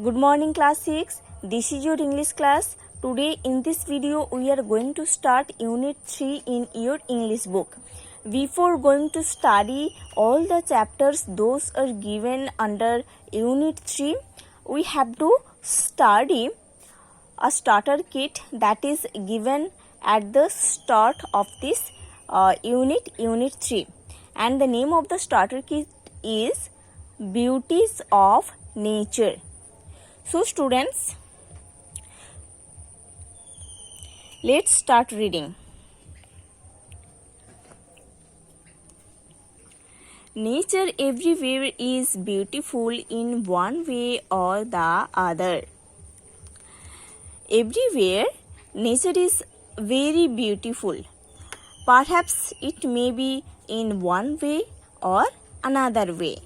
Good morning class 6. This is your English class. Today in this video we are going to start unit 3 in your English book. Before going to study all the chapters those are given under unit 3, we have to study a starter kit that is given at the start of this unit 3, and the name of the starter kit is Beauties of Nature. So students, let's start reading. Nature everywhere is beautiful in one way or the other. Everywhere, nature is very beautiful. Perhaps it may be in one way or another way.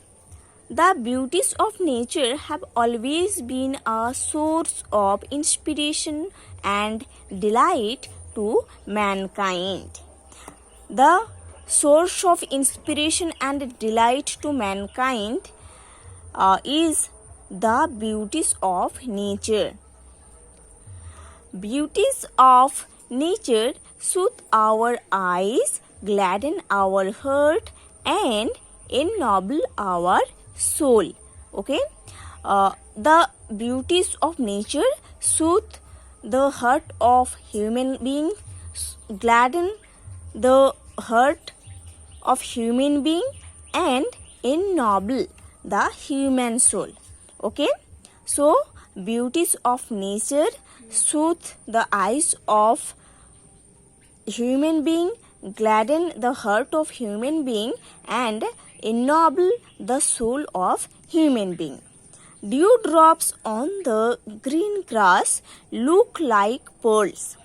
The beauties of nature have always been a source of inspiration and delight to mankind. The source of inspiration and delight to mankind is the beauties of nature. Beauties of nature soothe our eyes, gladden our heart, and ennoble our soul. Okay, the beauties of nature soothe the heart of human being, gladden the heart of human being, and ennoble the human soul. Okay, so beauties of nature soothe the eyes of human being, gladden the heart of human being, and ennoble the soul of human being. Dewdrops on the green grass look like pearls.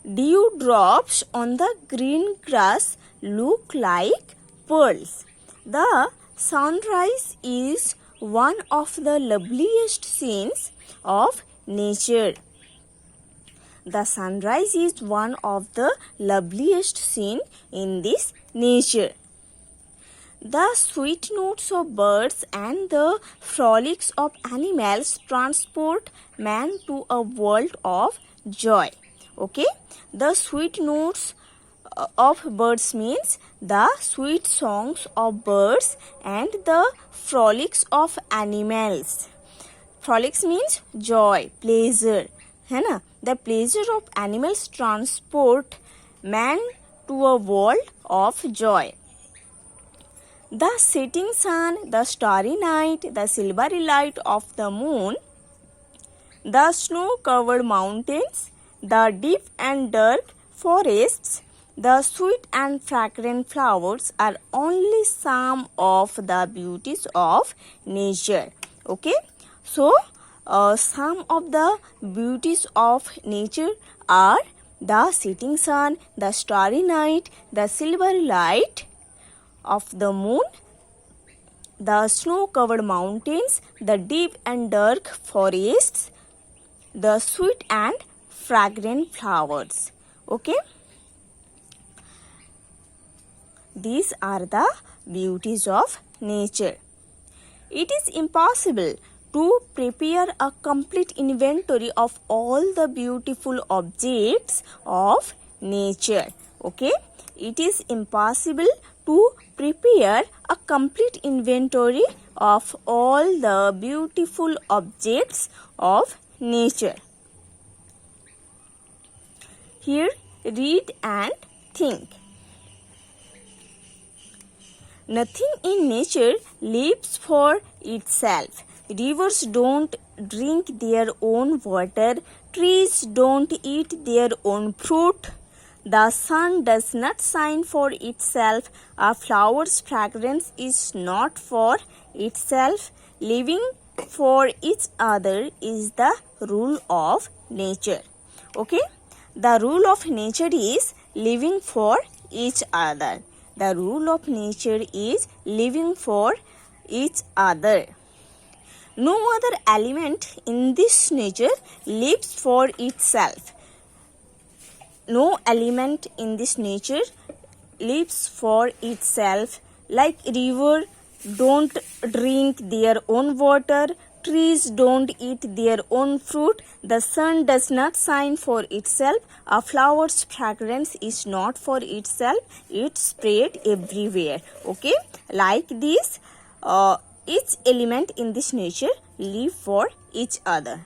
Dewdrops on the green grass look like pearls. The sunrise is one of the loveliest scenes of nature. The sunrise is one of the loveliest scene in this nature. The sweet notes of birds and the frolics of animals transport man to a world of joy. Okay, the sweet notes of birds means the sweet songs of birds and the frolics of animals. Frolics means joy, pleasure. है ना? The pleasure of animals transport man to a world of joy. The setting sun, the starry night, the silvery light of the moon, the snow-covered mountains, the deep and dark forests, the sweet and fragrant flowers are only some of the beauties of nature. Okay, so some of the beauties of nature are the setting sun, the starry night, the silvery light of the moon, the snow-covered mountains, the deep and dark forests, the sweet and fragrant flowers. Okay, these are the beauties of nature. It is impossible to prepare a complete inventory of all the beautiful objects of nature. Okay, it is impossible to prepare a complete inventory of all the beautiful objects of nature. Here, read and think. Nothing in nature lives for itself. Rivers don't drink their own water. Trees don't eat their own fruit. The sun does not shine for itself. A flower's fragrance is not for itself. Living for each other is the rule of nature. Okay? The rule of nature is living for each other. The rule of nature is living for each other. No other element in this nature lives for itself. No element in this nature lives for itself. Like river don't drink their own water. Trees don't eat their own fruit. The sun does not shine for itself. A flower's fragrance is not for itself. It's spread everywhere. Okay, like this, each element in this nature live for each other.